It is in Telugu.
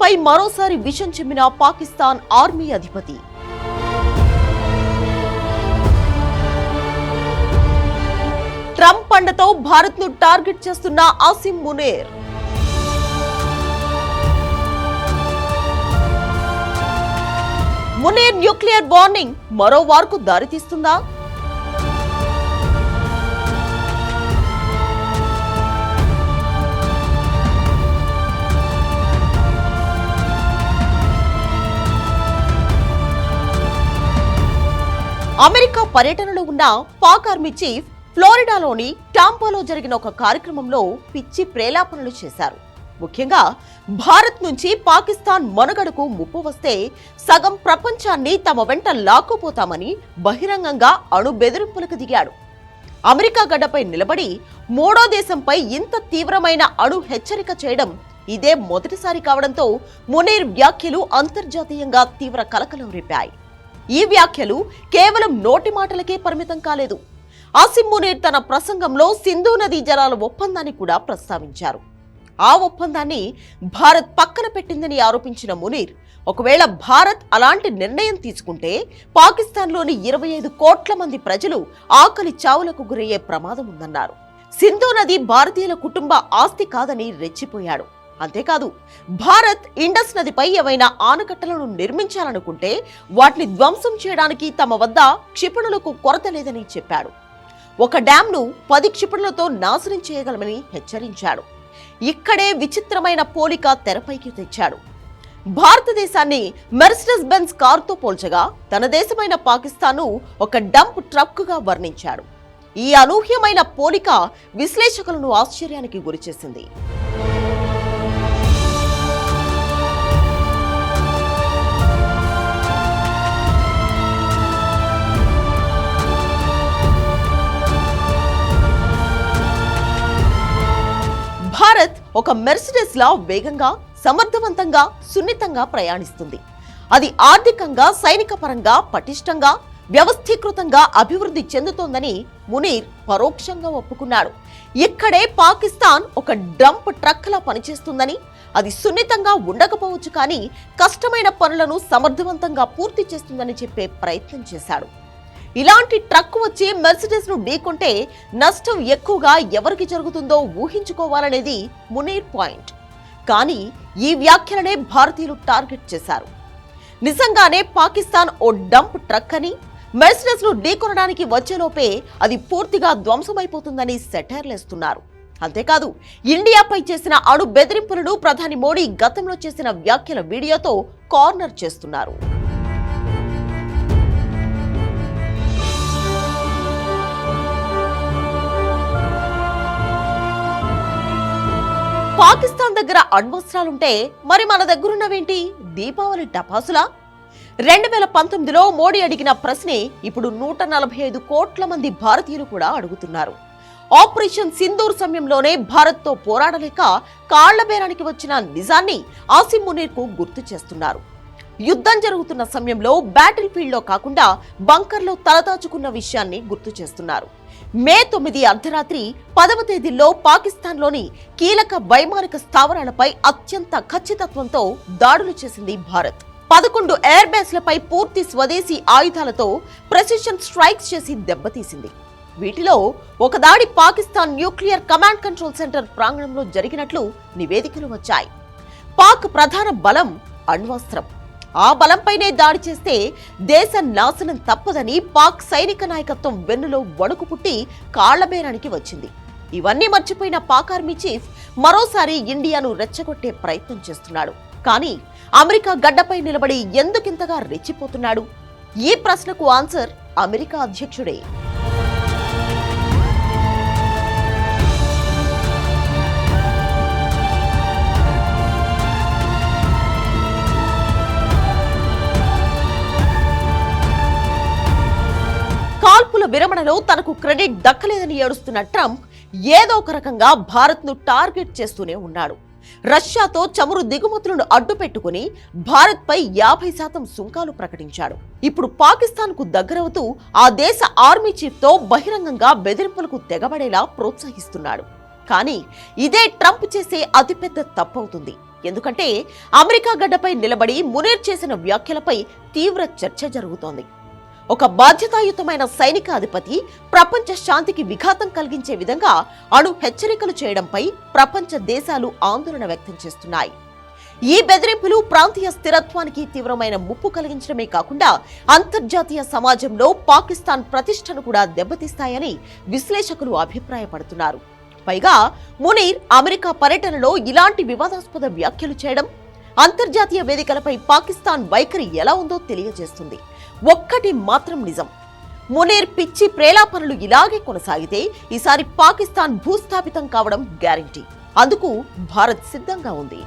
పై మరోసారి విషం చిమ్మిన పాకిస్తాన్ ఆర్మీ అధిపతి. ట్రంప్ అండతో భారత్ ను టార్గెట్ చేస్తున్న ఆసిమ్ మునీర్. మునీర్ న్యూక్లియర్ వార్నింగ్ మరో వార్కు దారితీస్తుందా? అమెరికా పర్యటనలో ఉన్న పాక్ ఆర్మీ చీఫ్ ఫ్లోరిడాలోని టాంపాలో జరిగిన ఒక కార్యక్రమంలో పిచ్చి ప్రేలాపనలు చేశారు. ముఖ్యంగా భారత్ నుంచి పాకిస్తాన్ మనుగడకు ముప్పు వస్తే సగం ప్రపంచాన్ని తమ వెంట లాక్కుపోతామని బహిరంగంగా అణు బెదిరింపులకు దిగాడు. అమెరికా గడ్డపై నిలబడి మూడో దేశంపై ఇంత తీవ్రమైన అణు హెచ్చరిక చేయడం ఇదే మొదటిసారి కావడంతో మునీర్ వ్యాఖ్యలు అంతర్జాతీయంగా తీవ్ర కలకలం రేపాయి. ఈ వ్యాఖ్యలు కేవలం నోటి మాటలకే పరిమితం కాలేదు. ఆసిమ్ మునీర్ తన ప్రసంగంలో సింధు నదీ జలాల ఒప్పందాన్ని కూడా ప్రస్తావించారు. ఆ ఒప్పందాన్ని భారత్ పక్కన పెట్టిందని ఆరోపించిన మునీర్, ఒకవేళ భారత్ అలాంటి నిర్ణయం తీసుకుంటే పాకిస్తాన్లోని 25 కోట్ల మంది ప్రజలు ఆకలి చావులకు గురయ్యే ప్రమాదం ఉందన్నారు. సింధు నది భారతీయుల కుటుంబ ఆస్తి కాదని రెచ్చిపోయాడు. అంతేకాదు, భారత్ ఇండస్ నదిపై ఏవైనా ఆనకట్టలను నిర్మించాలనుకుంటే వాటిని ధ్వంసం చేయడానికి తమ వద్ద క్షిపణులకు కొరత లేదని చెప్పాడు. ఒక డ్యాంను 10 క్షిపణులతో నాశనం చేయగలమని హెచ్చరించాడు. ఇక్కడే విచిత్రమైన పోలిక తెరపైకి తెచ్చాడు. భారతదేశాన్ని మెర్సిడెస్ బెంజ్ కారుతో పోల్చగా తన దేశమైన పాకిస్తాన్ను ఒక డంప్ ట్రక్కుగా వర్ణించాడు. ఈ అనూహ్యమైన పోలిక విశ్లేషకులను ఆశ్చర్యానికి గురిచేసింది. భారత్ ఒక మెర్సిడెస్ లా వేగంగా, సమర్థవంతంగా, సున్నితంగా ప్రయాణిస్తుంది. అది ఆర్థికంగా, సైనిక పరంగా పటిష్టంగా, వ్యవస్థీకృతంగా అభివృద్ధి చెందుతోందని మునీర్ పరోక్షంగా ఒప్పుకున్నాడు. ఇక్కడే పాకిస్తాన్ ఒక డంప్ ట్రక్ లా పనిచేస్తుందని, అది సున్నితంగా ఉండకపోవచ్చు కానీ కష్టమైన పనులను సమర్థవంతంగా పూర్తి చేస్తుందని చెప్పే ప్రయత్నం చేశాడు. ఇలాంటి ట్రక్ వచ్చి మెర్సిడెస్ ను ఢీకొంటే నష్టం ఎక్కువగా ఎవరికి జరుగుతుందో ఊహించుకోవాలనేది మునీర్ పాయింట్. కానీ ఈ వ్యాఖ్యలనే భారతీయులు టార్గెట్ చేశారు. నిజంగానే పాకిస్తాన్ ఓ డంప్ ట్రక్ అని, మెర్సిడెస్ ను ఢీకొనడానికి వచ్చేలోపే అది పూర్తిగా ధ్వంసమైపోతుందని సెటైర్లేస్తున్నారు. అంతేకాదు, ఇండియాపై చేసిన అణు బెదిరింపులను ప్రధాని మోడీ గతంలో చేసిన వ్యాఖ్యల వీడియోతో కార్నర్ చేస్తున్నారు. పాకిస్తాన్ దగ్గర అణ్వస్త్రాలుంటే మరి మన దగ్గరున్నవేంటి? దీపావళి టపాసులా? 2019లో మోడీ అడిగిన ప్రశ్నే ఇప్పుడు 145 కోట్ల మంది భారతీయులు కూడా అడుగుతున్నారు. ఆపరేషన్ సింధూర్ సమయంలోనే భారత్తో పోరాడలేక కాళ్లబేరానికి వచ్చిన నిజాన్ని ఆసిమ్ మునీర్ కు గుర్తు చేస్తున్నారు. యుద్ధం జరుగుతున్న సమయంలో బ్యాటిల్ ఫీల్డ్ లో కాకుండా బంకర్లో తలదాచుకున్న విషయాన్ని గుర్తు చేస్తున్నారు. మే 9 అర్ధరాత్రి 10వ తేదీల్లో పాకిస్తాన్లోని కీలక వైమానిక స్థావరాలపై అత్యంత ఖచ్చితత్వంతో దాడులు చేసింది భారత్. 11 ఎయిర్ బేస్లపై పూర్తి స్వదేశీ ఆయుధాలతో ప్రెసిషన్ స్ట్రైక్స్ చేసి దెబ్బతీసింది. వీటిలో ఒక దాడి Pakistan nuclear command control centre ప్రాంగణంలో జరిగినట్లు నివేదికలు వచ్చాయి. పాక్ ప్రధాన బలం అణ్వస్త్రం. ఆ బలంపైనే దాడి చేస్తే దేశ నాశనం తప్పదని పాక్ సైనిక నాయకత్వం వెన్నులో వణుకు పుట్టి కాళ్లబేరానికి వచ్చింది. ఇవన్నీ మర్చిపోయిన పాక్ ఆర్మీ చీఫ్ మరోసారి ఇండియాను రెచ్చగొట్టే ప్రయత్నం చేస్తున్నాడు. కానీ అమెరికా గడ్డపై నిలబడి ఎందుకింతగా రెచ్చిపోతున్నాడు? ఈ ప్రశ్నకు ఆన్సర్ అమెరికా అధ్యక్షుడే. కాల్పుల విరమణలో తనకు క్రెడిట్ దక్కలేదని ఏడుస్తున్న ట్రంప్ ఏదో ఒక రకంగా భారత్ ను టార్గెట్ చేస్తూనే ఉన్నాడు. రష్యాతో చమురు దిగుమతులను అడ్డుపెట్టుకుని భారత్ పై 50% సుంకాలు ప్రకటించాడు. ఇప్పుడు పాకిస్తాన్ కు దగ్గరవుతూ ఆ దేశ ఆర్మీ చీఫ్ తో బహిరంగంగా బెదిరింపులకు తెగబడేలా ప్రోత్సహిస్తున్నాడు. కానీ ఇదే ట్రంప్ చేసే అతిపెద్ద తప్పవుతుంది. ఎందుకంటే అమెరికా గడ్డపై నిలబడి మునీర్ చేసిన వ్యాఖ్యలపై తీవ్ర చర్చ జరుగుతోంది. ఒక బాధ్యతాయుతమైన సైనిక అధిపతి ప్రపంచ శాంతికి విఘాతం కలిగించే విధంగా అణు హెచ్చరికలు చేయడంపై ప్రపంచ దేశాలు ఆందోళన వ్యక్తం చేస్తున్నాయి. ఈ బెదిరింపులు ప్రాంతీయ స్థిరత్వానికి తీవ్రమైన ముప్పు కలిగించడమే కాకుండా అంతర్జాతీయ సమాజంలో పాకిస్తాన్ ప్రతిష్టను కూడా దెబ్బతీస్తాయని విశ్లేషకులు అభిప్రాయపడుతున్నారు. పైగా మునీర్ అమెరికా పర్యటనలో ఇలాంటి వివాదాస్పద వ్యాఖ్యలు చేయడం అంతర్జాతీయ వేదికలపై పాకిస్తాన్ వైఖరి ఎలా ఉందో తెలియజేస్తుంది. ఒక్కటి మాత్రం నిజం, మునీర్ పిచ్చి ప్రేలాపనలు ఇలాగే కొనసాగితే ఈసారి పాకిస్తాన్ భూస్థాపితం కావడం గ్యారంటీ. అందుకు భారత్ సిద్ధంగా ఉంది.